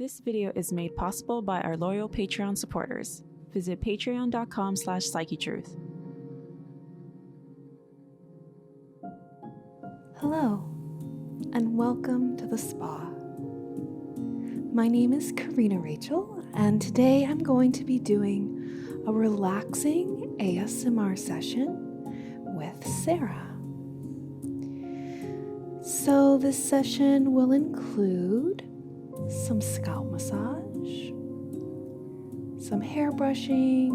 This video is made possible by our loyal Patreon supporters. Visit patreon.com/Psychetruth. Hello, and welcome to the spa. My name is Corrina Rachel, and today I'm going to be doing a relaxing ASMR session with Sarah. So this session will include some scalp massage, some hair brushing,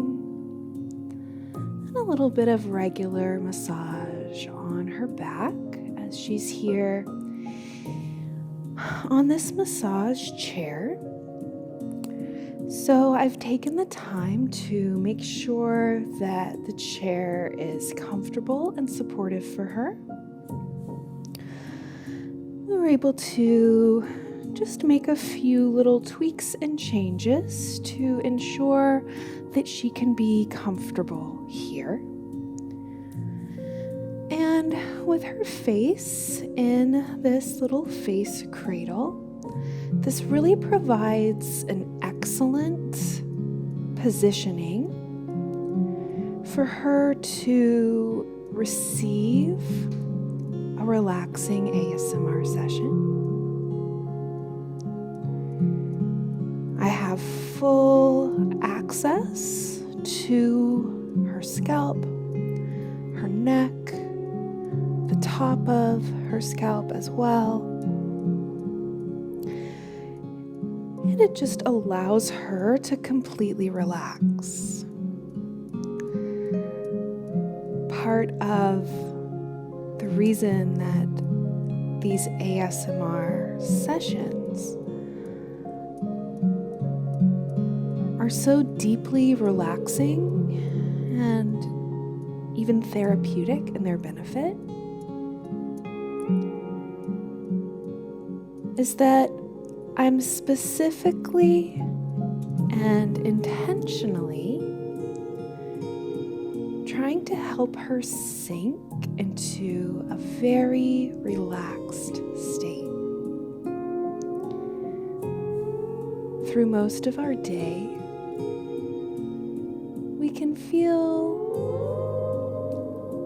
and a little bit of regular massage on her back as she's here on this massage chair. So I've taken the time to make sure that the chair is comfortable and supportive for her. We're able to just make a few little tweaks and changes to ensure that she can be comfortable here. And with her face in this little face cradle, this really provides an excellent positioning for her to receive a relaxing ASMR session. I have full access to her scalp, her neck, the top of her scalp as well. And it just allows her to completely relax. Part of the reason that these ASMR sessions are so deeply relaxing and even therapeutic in their benefit is that I'm specifically and intentionally trying to help her sink into a very relaxed state. Through most of our day, we can feel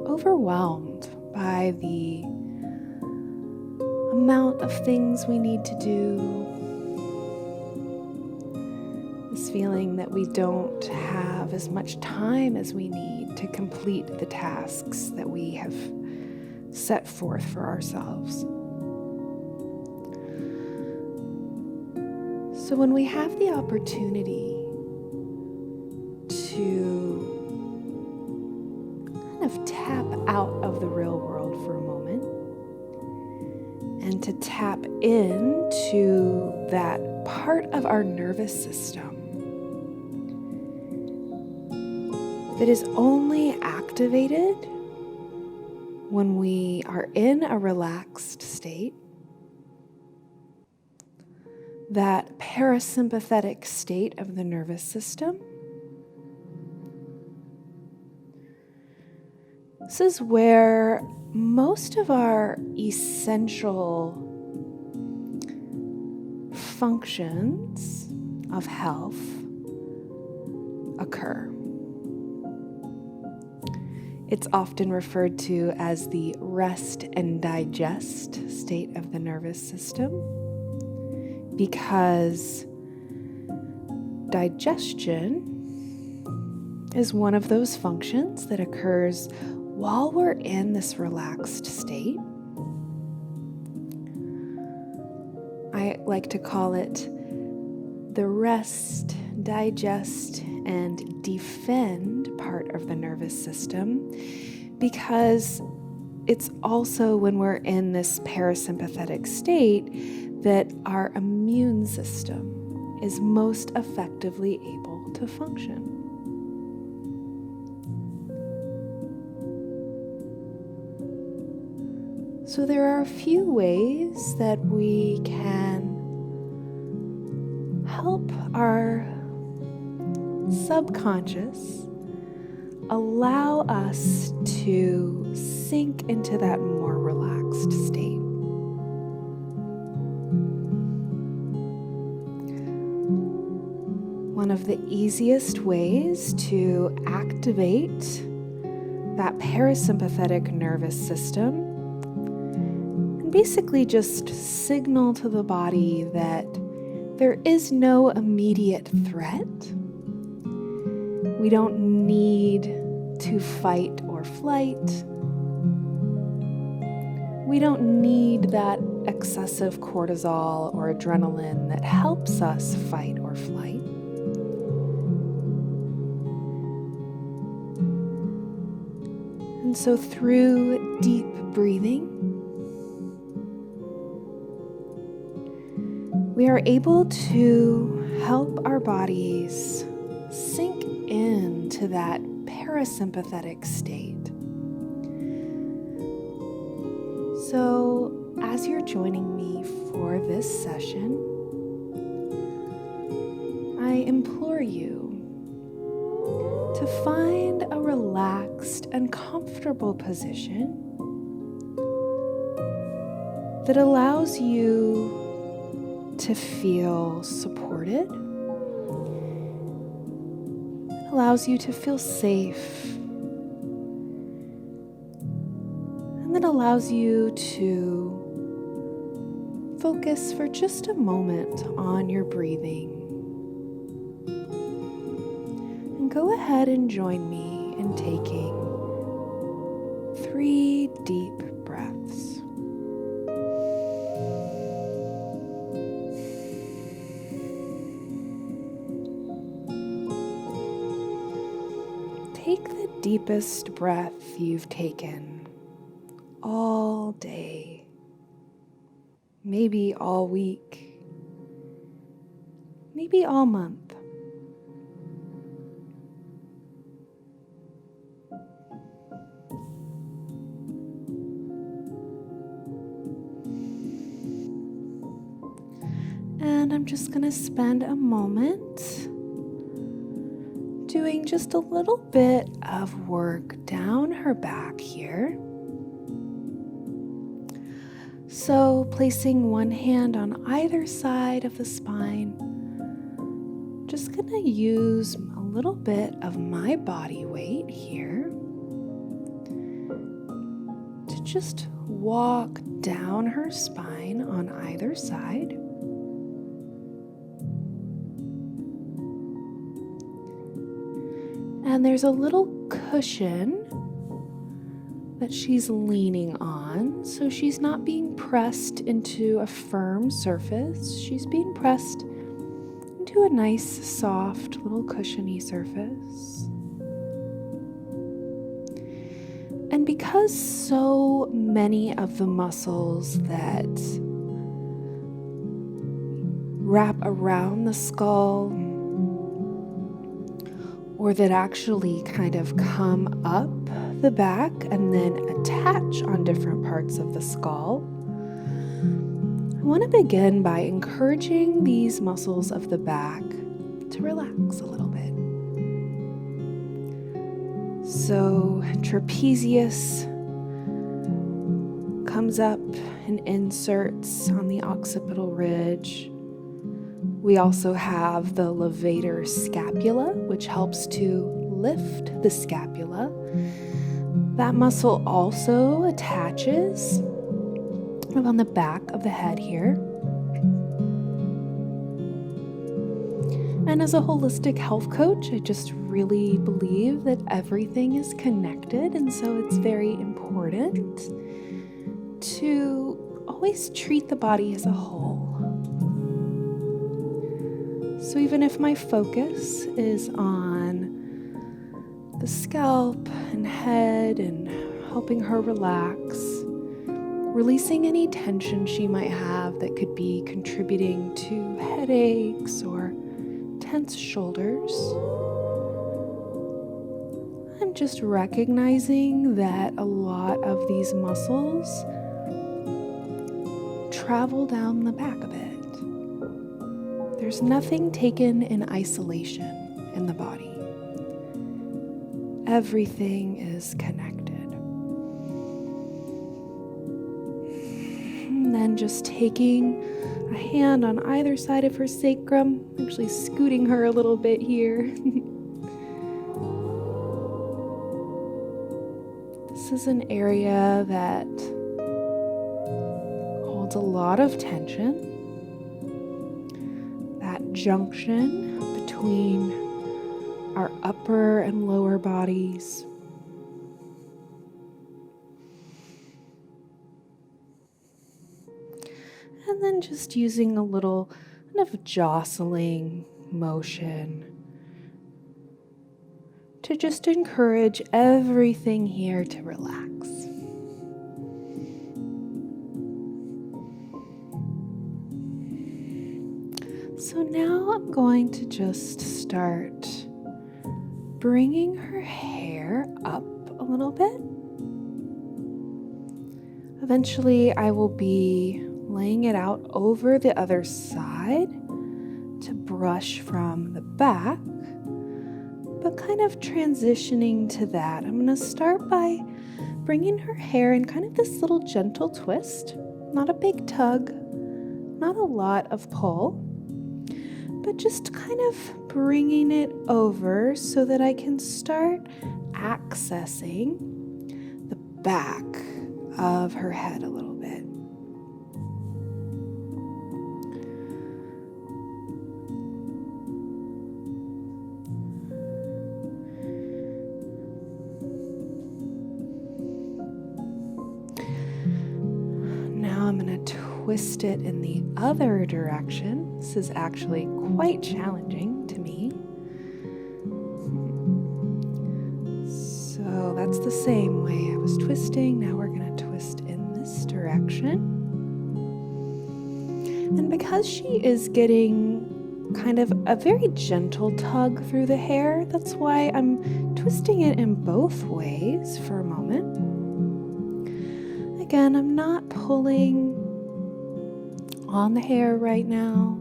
overwhelmed by the amount of things we need to do, this feeling that we don't have as much time as we need to complete the tasks that we have set forth for ourselves. So when we have the opportunity to kind of tap out of the real world for a moment and to tap into that part of our nervous system that is only activated when we are in a relaxed state, that parasympathetic state of the nervous system. This is where most of our essential functions of health occur. It's often referred to as the rest and digest state of the nervous system because digestion is one of those functions that occurs while we're in this relaxed state. I like to call it the rest, digest, and defend part of the nervous system because it's also when we're in this parasympathetic state that our immune system is most effectively able to function. So there are a few ways that we can help our subconscious allow us to sink into that more relaxed state. one of the easiest ways to activate that parasympathetic nervous system and basically just signal to the body that there is no immediate threat. We don't need to fight or flight. We don't need that excessive cortisol or adrenaline that helps us fight or flight. And so through deep breathing, we are able to help our bodies sink into that parasympathetic state. So, as you're joining me for this session, I implore you to find a relaxed and comfortable position that allows you to feel supported, allows you to feel safe, and that allows you to focus for just a moment on your breathing. And go ahead and join me in taking 3 deep breaths. Take the deepest breath you've taken all day, maybe all week, maybe all month. And I'm just going to spend a moment doing just a little bit of work down her back here. So placing one hand on either side of the spine, just going to use a little bit of my body weight here to just walk down her spine on either side. And there's a little cushion that she's leaning on, so she's not being pressed into a firm surface. She's being pressed into a nice, soft, little cushiony surface. And because so many of the muscles that wrap around the skull or that actually kind of come up the back and then attach on different parts of the skull, I want to begin by encouraging these muscles of the back to relax a little bit. So trapezius comes up and inserts on the occipital ridge. We also have the levator scapula, which helps to lift the scapula. That muscle also attaches on the back of the head here. And as a holistic health coach, I just really believe that everything is connected, and so it's very important to always treat the body as a whole. So even if my focus is on the scalp and head and helping her relax, releasing any tension she might have that could be contributing to headaches or tense shoulders, I'm just recognizing that a lot of these muscles travel down the back a bit. There's nothing taken in isolation in the body. Everything is connected. And then just taking a hand on either side of her sacrum, actually scooting her a little bit here. This is an area that holds a lot of tension. That junction between our upper and lower bodies. And then just using a little kind of jostling motion to just encourage everything here to relax. So now I'm going to just start bringing her hair up a little bit. Eventually I will be laying it out over the other side to brush from the back, but kind of transitioning to that. I'm going to start by bringing her hair in kind of this little gentle twist, not a big tug, not a lot of pull, but just kind of bringing it over so that I can start accessing the back of her head a little bit. Now I'm going to twist it in the other direction. This is actually quite challenging to me. So that's the same way I was twisting. Now we're going to twist in this direction. And because she is getting kind of a very gentle tug through the hair, that's why I'm twisting it in both ways for a moment. Again, I'm not pulling on the hair right now.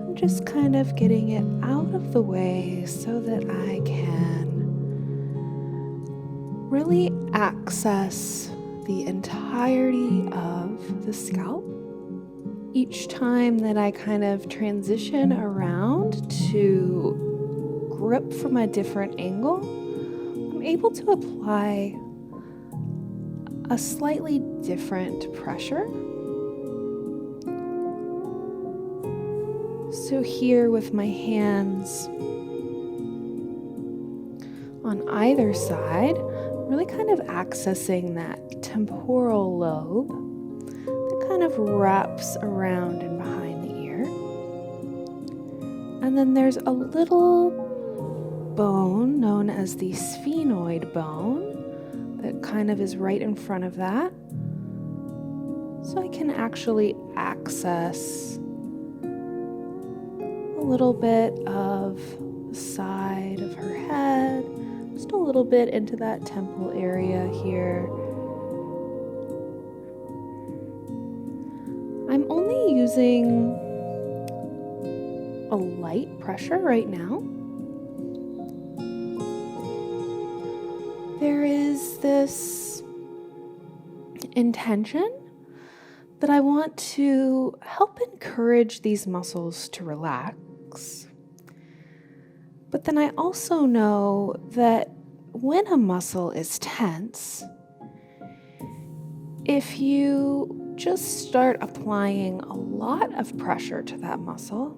I'm just kind of getting it out of the way so that I can really access the entirety of the scalp. Each time that I kind of transition around to grip from a different angle, I'm able to apply a slightly different pressure. So here with my hands on either side, really kind of accessing that temporal lobe kind of wraps around and behind the ear. And then there's a little bone known as the sphenoid bone that kind of is right in front of that. So I can actually access a little bit of the side of her head, just a little bit into that temple area here. I'm only using a light pressure right now. There is this intention that I want to help encourage these muscles to relax. But then I also know that when a muscle is tense, if you just start applying a lot of pressure to that muscle,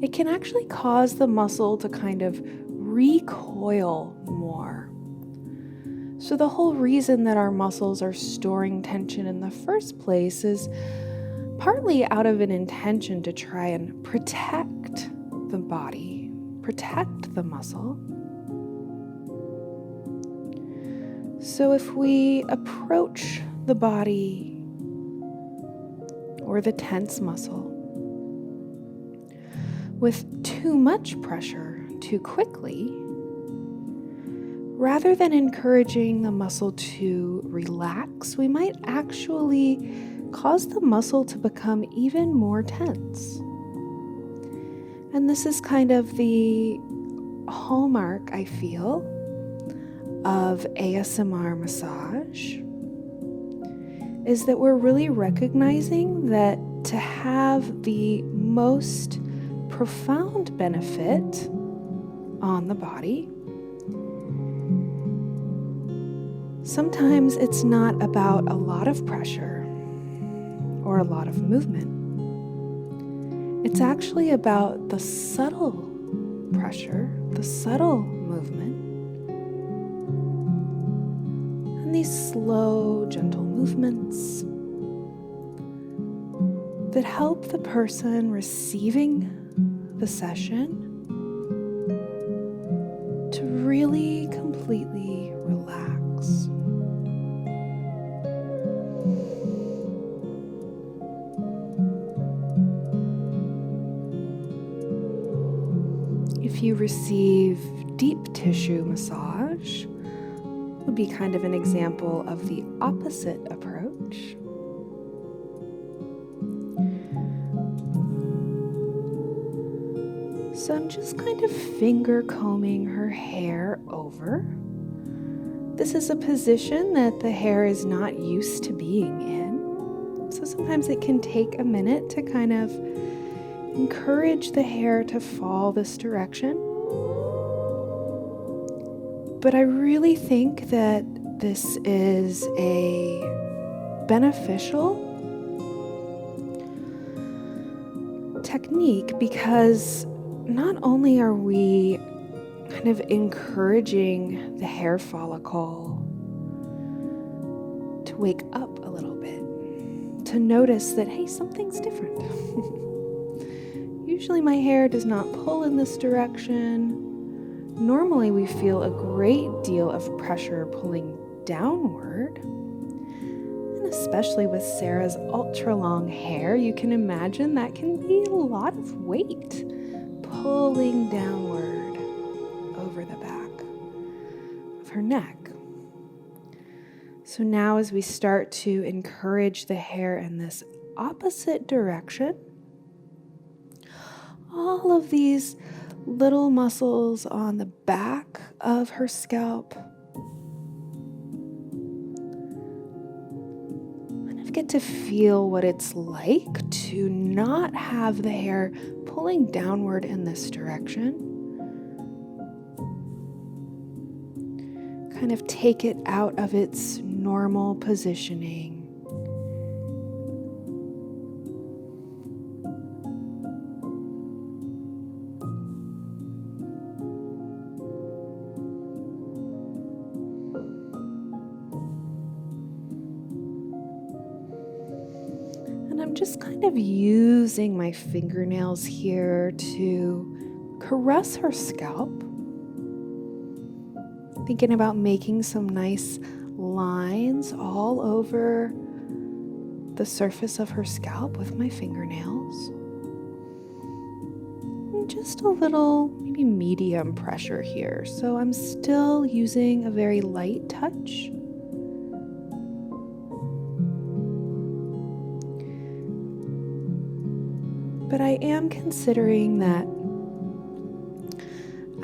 it can actually cause the muscle to kind of recoil more. So the whole reason that our muscles are storing tension in the first place is partly out of an intention to try and protect the body, protect the muscle. So if we approach the body or the tense muscle with too much pressure too quickly, rather than encouraging the muscle to relax, we might actually cause the muscle to become even more tense. And this is kind of the hallmark, I feel, of ASMR massage, is that we're really recognizing that to have the most profound benefit on the body, sometimes it's not about a lot of pressure or a lot of movement. It's actually about the subtle pressure, the subtle movement, and these slow, gentle movements that help the person receiving the session to really completely relax. If you receive deep tissue massage, would be kind of an example of the opposite approach. So I'm just kind of finger combing her hair over. This is a position that the hair is not used to being in. So sometimes it can take a minute to kind of encourage the hair to fall this direction. But I really think that this is a beneficial technique because not only are we kind of encouraging the hair follicle to wake up a little bit, to notice that, hey, something's different. Usually my hair does not pull in this direction. Normally we feel a great deal of pressure pulling downward. And especially with Sarah's ultra long hair, you can imagine that can be a lot of weight pulling downward over the back of her neck. So now as we start to encourage the hair in this opposite direction, all of these little muscles on the back of her scalp kind of get to feel what it's like to not have the hair pulling downward in this direction. Kind of take it out of its normal positioning. And I'm just kind of using my fingernails here to caress her scalp. Thinking about making some nice lines all over the surface of her scalp with my fingernails. And just a little, maybe medium pressure here. So I'm still using a very light touch. But I am considering that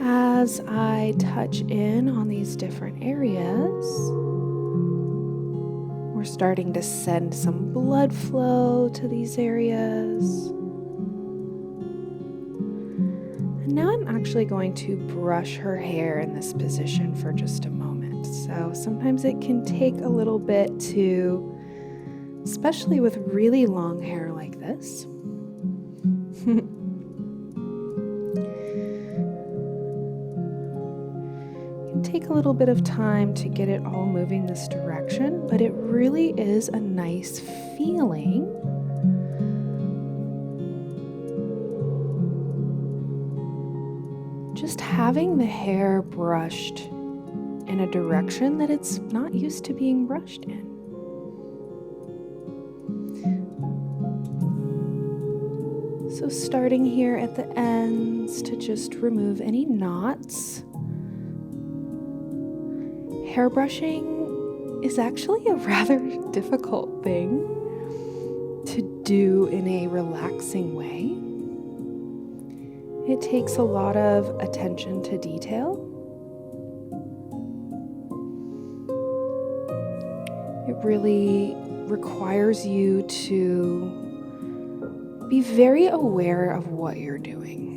as I touch in on these different areas, we're starting to send some blood flow to these areas. And now I'm actually going to brush her hair in this position for just a moment. So sometimes it can take a little bit to, especially with really long hair like this, take a little bit of time to get it all moving this direction, but it really is a nice feeling just having the hair brushed in a direction that it's not used to being brushed in. So starting here at the ends to just remove any knots. Hair brushing is actually a rather difficult thing to do in a relaxing way. It takes a lot of attention to detail. It really requires you to be very aware of what you're doing.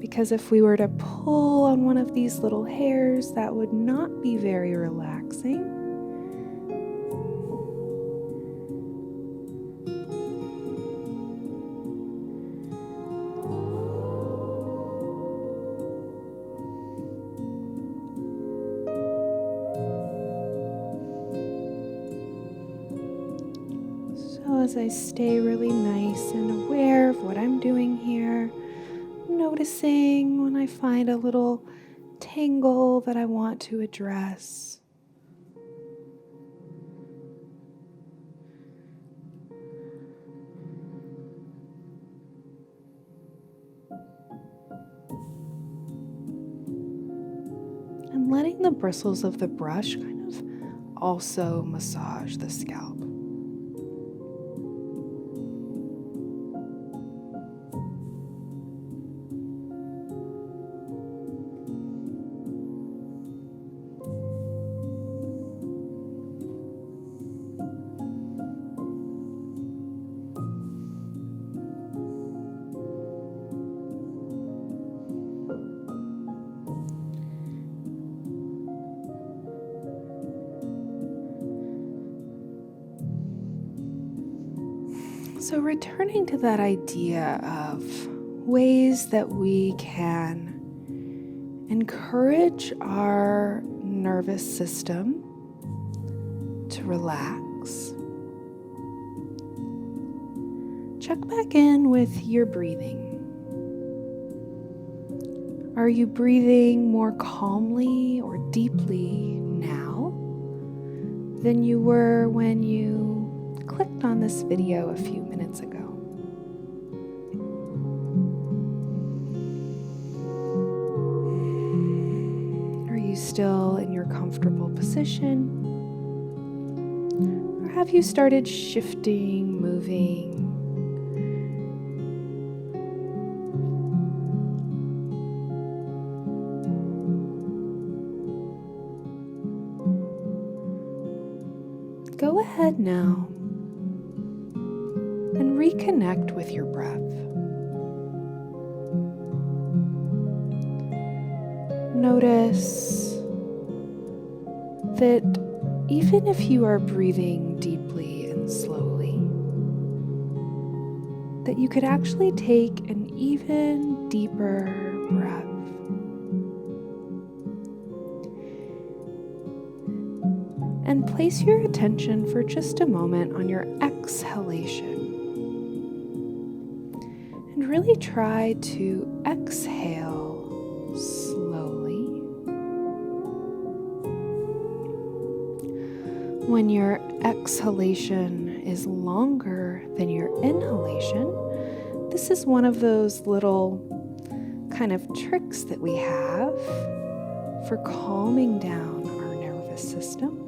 Because if we were to pull on one of these little hairs, that would not be very relaxing. So as I stay really nice and aware of what I'm doing here, noticing when I find a little tangle that I want to address. And letting the bristles of the brush kind of also massage the scalp. So returning to that idea of ways that we can encourage our nervous system to relax. Check back in with your breathing. Are you breathing more calmly or deeply now than you were when you clicked on this video a few minutes ago? Are you still in your comfortable position? Or have you started shifting, moving? Go ahead now and reconnect with your breath. Notice that even if you are breathing deeply and slowly, that you could actually take an even deeper breath. And place your attention for just a moment on your exhalation. And really try to exhale slowly. When your exhalation is longer than your inhalation, this is one of those little kind of tricks that we have for calming down our nervous system.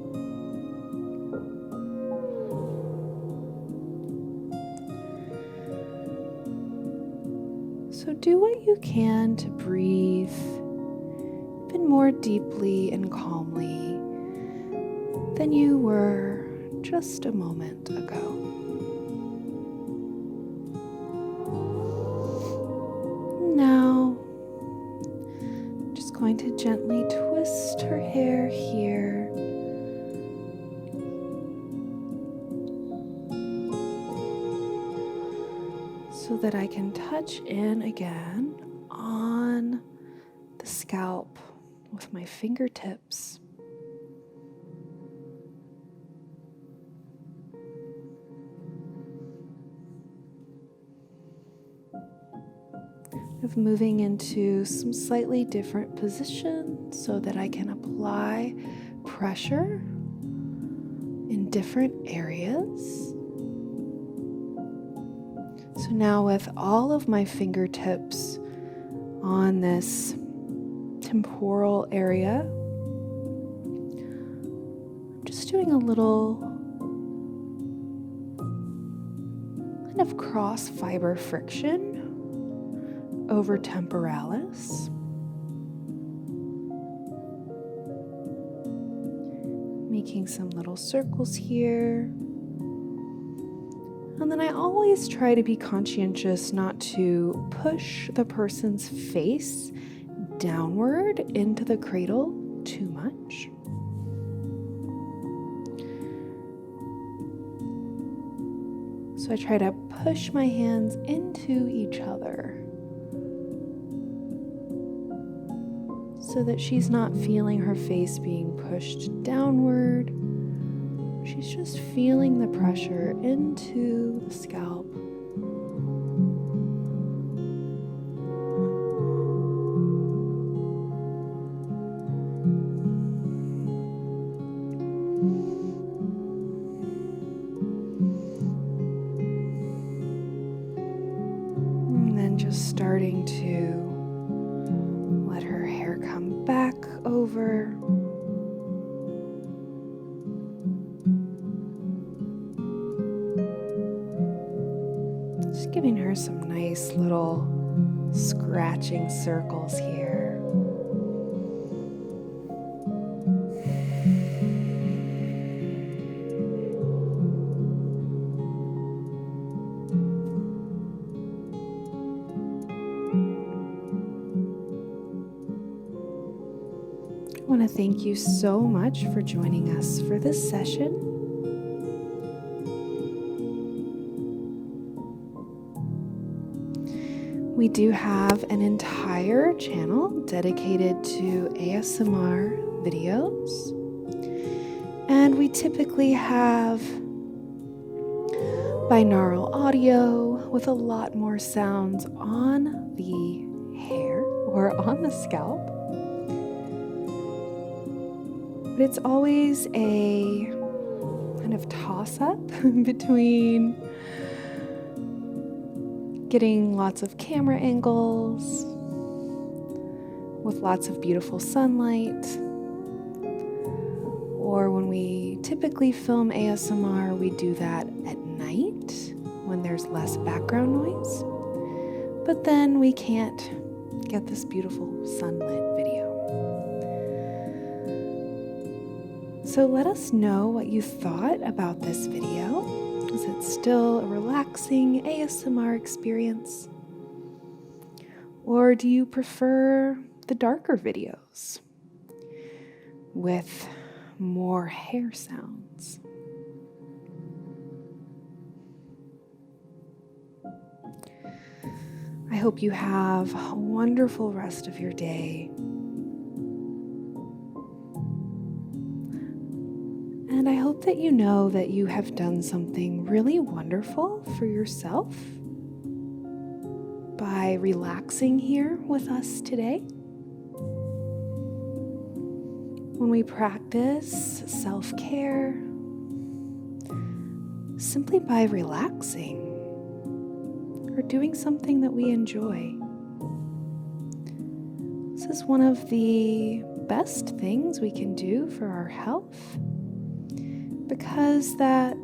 So do what you can to breathe even more deeply and calmly than you were just a moment ago. Now, I'm just going to gently twist her hair here. So that I can touch in again on the scalp with my fingertips. Of moving into some slightly different positions so that I can apply pressure in different areas. So now with all of my fingertips on this temporal area, I'm just doing a little kind of cross fiber friction over temporalis. Making some little circles here. And then I always try to be conscientious not to push the person's face downward into the cradle too much. So I try to push my hands into each other so that she's not feeling her face being pushed downward. She's just feeling the pressure into the scalp. And then just starting to let her hair come back over. Giving her some nice little scratching circles here. I want to thank you so much for joining us for this session. We do have an entire channel dedicated to ASMR videos, and we typically have binaural audio with a lot more sounds on the hair or on the scalp. But it's always a kind of toss-up between getting lots of camera angles with lots of beautiful sunlight, or when we typically film ASMR, we do that at night when there's less background noise, but then we can't get this beautiful sunlit video. So let us know what you thought about this video. Is it still a relaxing ASMR experience? Or do you prefer the darker videos with more hair sounds? I hope you have a wonderful rest of your day. And I hope that you know that you have done something really wonderful for yourself by relaxing here with us today. When we practice self-care, simply by relaxing or doing something that we enjoy, this is one of the best things we can do for our health, because that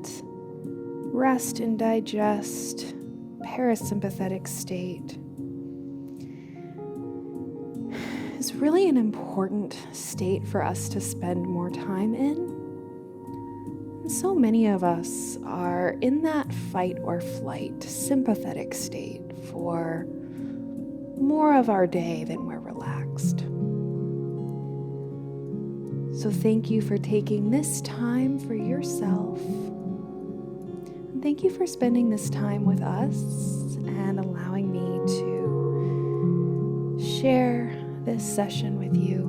rest and digest parasympathetic state is really an important state for us to spend more time in. And so many of us are in that fight or flight sympathetic state for more of our day than we're relaxed. So thank you for taking this time for yourself. And thank you for spending this time with us and allowing me to share this session with you.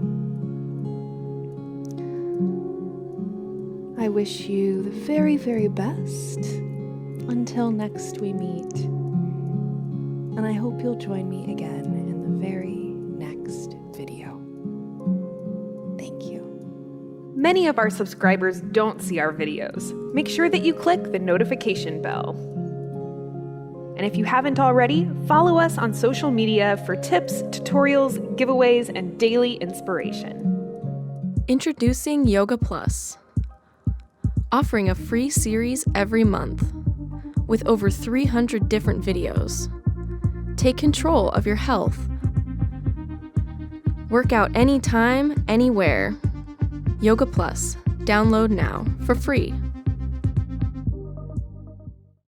I wish you the very, very best until next we meet. And I hope you'll join me again in the very next video. Thank you. Many of our subscribers don't see our videos. Make sure that you click the notification bell. And if you haven't already, follow us on social media for tips, tutorials, giveaways, and daily inspiration. Introducing Yoga Plus, offering a free series every month. with over 300 different videos. Take control of your health. Work out anytime, anywhere. Yoga Plus. Download now for free.